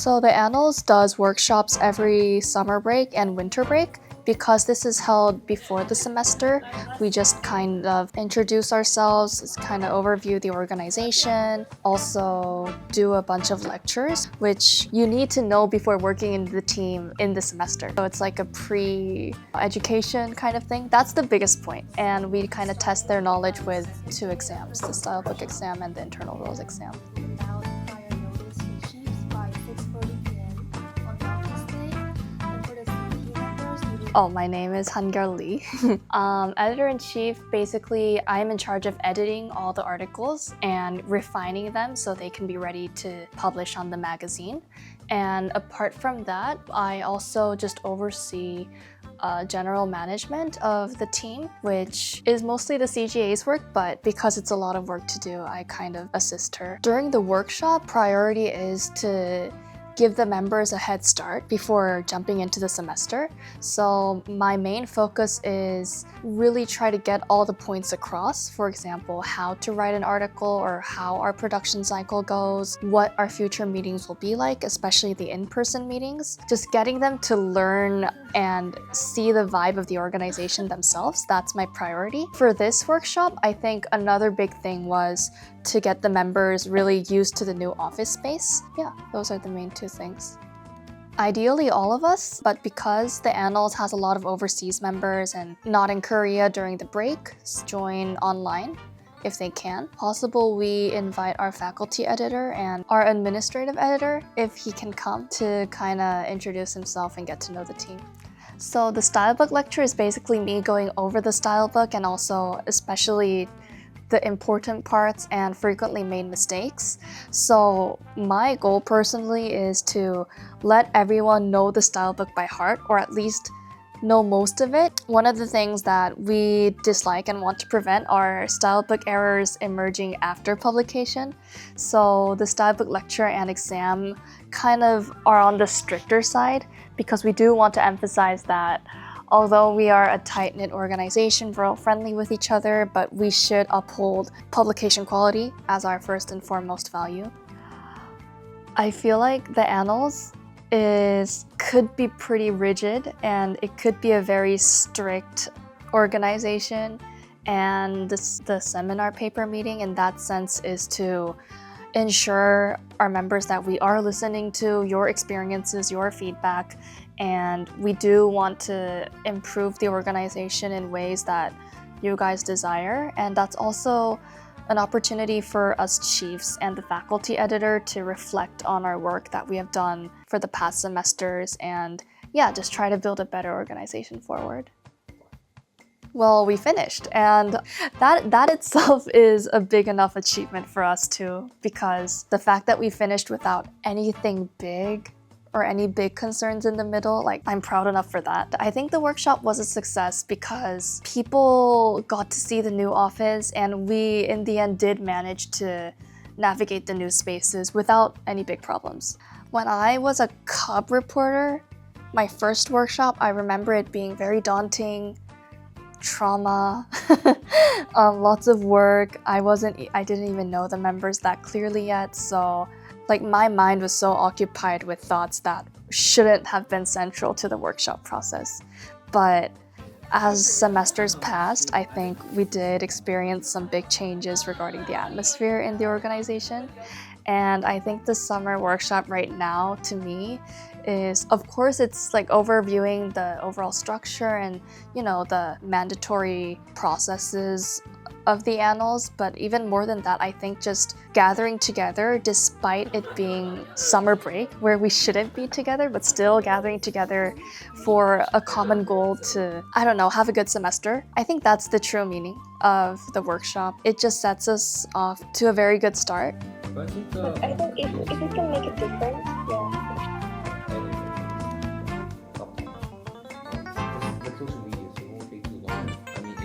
So the Annals does workshops every summer break and winter break. Because this is held before the semester, we just kind of introduce ourselves, kind of overview the organization, also do a bunch of lectures, which you need to know before working in the team in the semester. So it's like a pre-education kind of thing. That's the biggest point. And we kind of test their knowledge with 2 exams, the Stylebook exam and the internal rules exam. Oh, my name is Hangyal Lee. Editor-in-chief, basically, I'm in charge of editing all the articles and refining them so they can be ready to publish on the magazine. And apart from that, I also just oversee general management of the team, which is mostly the CGA's work, but because it's a lot of work to do, I kind of assist her. During the workshop, priority is to give the members a head start before jumping into the semester. So my main focus is really try to get all the points across. For example, how to write an article or how our production cycle goes, what our future meetings will be like, especially the in-person meetings. Just getting them to learn and see the vibe of the organization themselves, that's my priority. For this workshop, I think another big thing was to get the members really used to the new office space. Yeah, those are the main 2 things. Ideally all of us, but because the Annals has a lot of overseas members and not in Korea during the break, join online if they can. Possible we invite our faculty editor and our administrative editor if he can come to kind of introduce himself and get to know the team. So the Stylebook lecture is basically me going over the Stylebook and also especially the important parts and frequently made mistakes. So my goal personally is to let everyone know the Stylebook by heart, or at least know most of it. One of the things that we dislike and want to prevent are Stylebook errors emerging after publication. So the Stylebook lecture and exam kind of are on the stricter side because we do want to emphasize that although we are a tight-knit organization, we're all friendly with each other, but we should uphold publication quality as our first and foremost value. I feel like the Annals could be pretty rigid and it could be a very strict organization, and the seminar paper meeting in that sense is to ensure our members that we are listening to your experiences, your feedback, and we do want to improve the organization in ways that you guys desire. And that's also an opportunity for us chiefs and the faculty editor to reflect on our work that we have done for the past semesters and yeah, just try to build a better organization forward. Well, we finished, and that itself is a big enough achievement for us too, because the fact that we finished without anything big or any big concerns in the middle, like, I'm proud enough for that. I think the workshop was a success because people got to see the new office, and we in the end did manage to navigate the new spaces without any big problems. When I was a cub reporter, my first workshop, I remember it being very daunting, trauma, lots of work. I didn't even know the members that clearly yet, so like my mind was so occupied with thoughts that shouldn't have been central to the workshop process. But as semesters passed, I think we did experience some big changes regarding the atmosphere in the organization. And I think the summer workshop right now, to me, is, of course, it's like overviewing the overall structure and, you know, the mandatory processes of the Annals, but even more than that, I think just gathering together despite it being summer break where we shouldn't be together, but still gathering together for a common goal to, I don't know, have a good semester. I think that's the true meaning of the workshop. It just sets us off to a very good start. But I think if we can make a difference, yeah. Social media, so it won't take too long. I mean,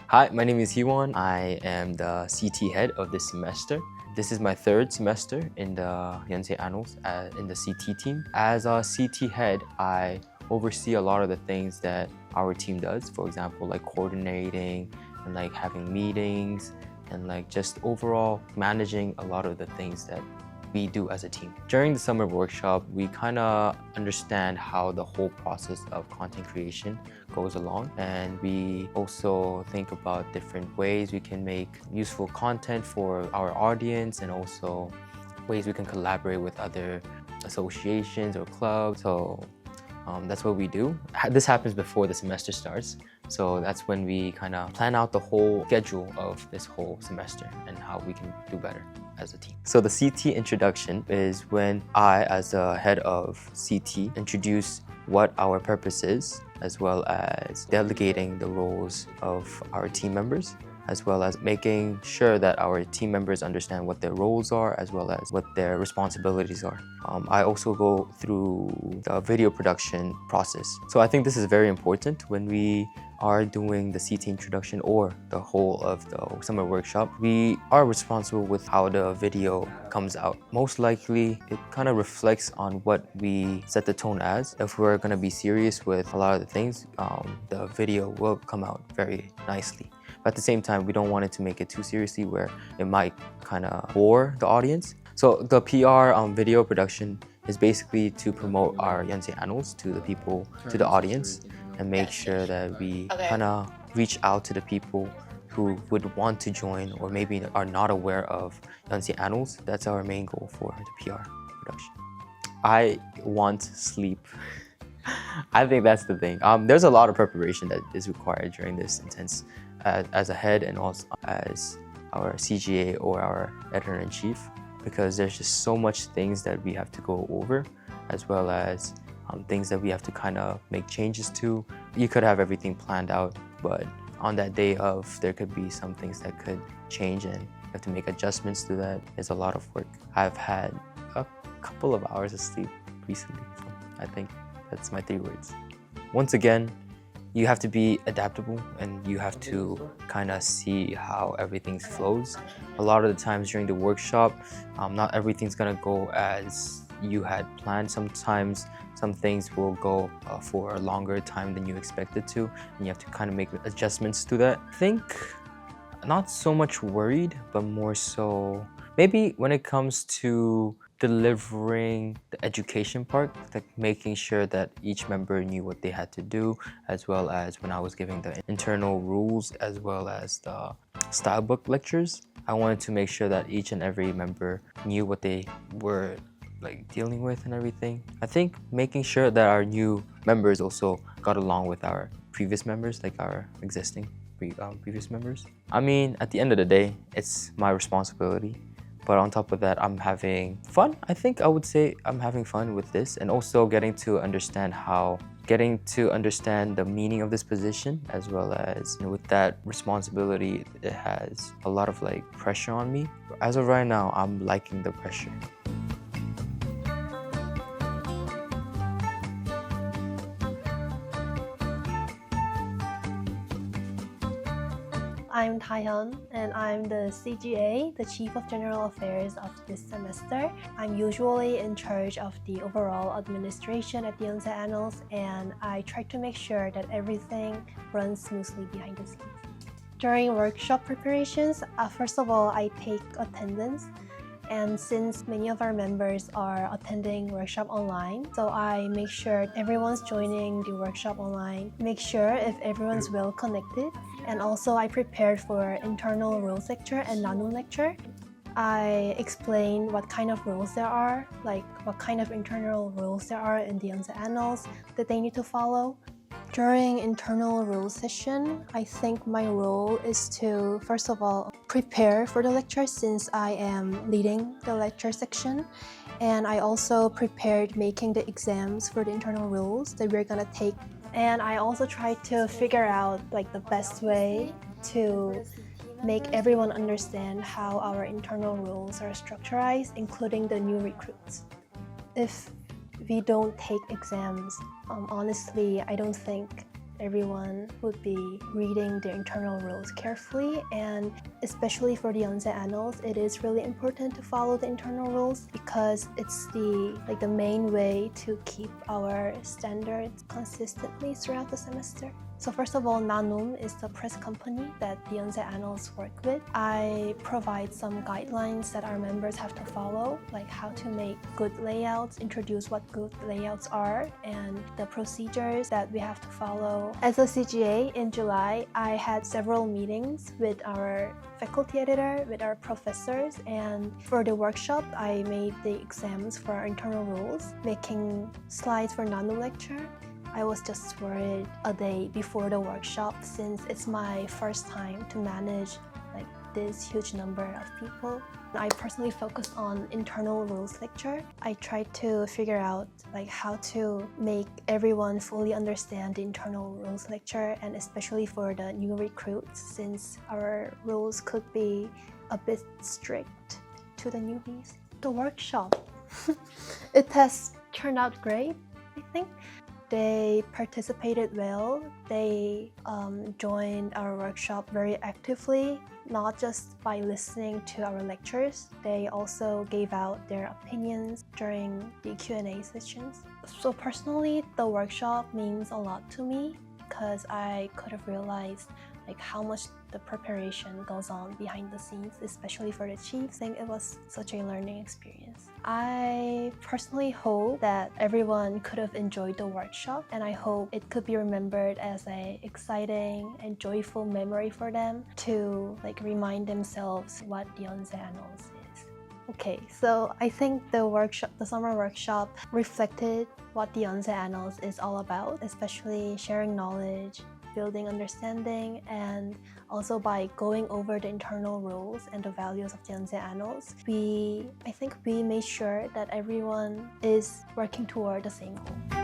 Hi, my name is Hiwon. I am the CT head of this semester. This is my 3rd semester in the Yonsei Annals in the CT team. As a CT head, I oversee a lot of the things that our team does. For example, like coordinating and like having meetings and like just overall managing a lot of the things that we do as a team. During the summer workshop, we kind of understand how the whole process of content creation goes along, and we also think about different ways we can make useful content for our audience, and also ways we can collaborate with other associations or clubs. So that's what we do. This happens before the semester starts, so that's when we kind of plan out the whole schedule of this whole semester and how we can do better as a team. So the CT introduction is when I, as the head of CT, introduce what our purpose is, as well as delegating the roles of our team members, as well as making sure that our team members understand what their roles are, as well as what their responsibilities are. I also go through the video production process. So I think this is very important when we are doing the CT introduction or the whole of the summer workshop. We are responsible with how the video comes out. Most likely, it kind of reflects on what we set the tone as. If we're going to be serious with a lot of the things, the video will come out very nicely. But at the same time, we don't want it to make it too seriously where it might kind of bore the audience. So the PR video production is basically to promote our Yonsei Annals to the people, to the audience, and make sure that we kind of reach out to the people who would want to join or maybe are not aware of Yonsei Annals. That's our main goal for the PR production. I want sleep. I think that's the thing. There's a lot of preparation that is required during this intense as a head and also as our CGA or our editor-in-chief, because there's just so much things that we have to go over, as well as things that we have to kind of make changes to. You could have everything planned out, but on that day of, there could be some things that could change and you have to make adjustments to that. It's a lot of work. I've had a couple of hours of sleep recently, so I think that's my 3 words. Once again, you have to be adaptable and you have to kind of see how everything flows. A lot of the times during the workshop, not everything's gonna go as you had planned. Sometimes some things will go for a longer time than you expected to, and you have to kind of make adjustments to that. I think not so much worried, but more so maybe when it comes to delivering the education part, like making sure that each member knew what they had to do, as well as when I was giving the internal rules as well as the Stylebook lectures. I wanted to make sure that each and every member knew what they were like dealing with and everything. I think making sure that our new members also got along with our previous members, like our existing previous members. I mean, at the end of the day, it's my responsibility. But on top of that, I'm having fun. I think I would say I'm having fun with this, and also getting to understand the meaning of this position, as well as, you know, with that responsibility, it has a lot of like pressure on me. As of right now, I'm liking the pressure. I'm Taehyun, and I'm the CGA, the Chief of General Affairs of this semester. I'm usually in charge of the overall administration at the Yonsei Annals, and I try to make sure that everything runs smoothly behind the scenes. During workshop preparations, first of all, I take attendance. And since many of our members are attending workshop online, so I make sure everyone's joining the workshop online, make sure if everyone's well connected. And also I prepared for internal rules lecture and non-room lecture. I explain what kind of rules there are, like what kind of internal rules there are in the Yonsei Annals that they need to follow. During internal rules session, I think my role is to, first of all, prepare for the lecture since I am leading the lecture section. And I also prepared making the exams for the internal rules that we're gonna take. And I also try to figure out like the best way to make everyone understand how our internal rules are structured, including the new recruits. If we don't take exams, honestly, I don't think everyone would be reading the internal rules carefully, and especially for the Yonsei Annals, it is really important to follow the internal rules because it's the main way to keep our standards consistently throughout the semester. So first of all, Nanum is the press company that the Yonsei Annals work with. I provide some guidelines that our members have to follow, like how to make good layouts, introduce what good layouts are, and the procedures that we have to follow. As a CGA in July, I had several meetings with our faculty editor, with our professors, and for the workshop, I made the exams for our internal rules, making slides for Nanum lecture. I was just worried a day before the workshop since it's my first time to manage like this huge number of people. I personally focused on internal rules lecture. I tried to figure out like how to make everyone fully understand the internal rules lecture, and especially for the new recruits since our rules could be a bit strict to the newbies. The workshop, it has turned out great, I think. They participated well. They joined our workshop very actively, not just by listening to our lectures. They also gave out their opinions during the Q&A sessions. So personally, the workshop means a lot to me because I could have realized like how much the preparation goes on behind the scenes, especially for the chiefs. I think it was such a learning experience. I personally hope that everyone could have enjoyed the workshop, and I hope it could be remembered as an exciting and joyful memory for them to like remind themselves what the Yonsei Annals is. Okay, so I think the summer workshop reflected what the Yonsei Annals is all about, especially sharing knowledge, building understanding, and also by going over the internal rules and the values of the Yonsei Annals, I think we made sure that everyone is working toward the same goal.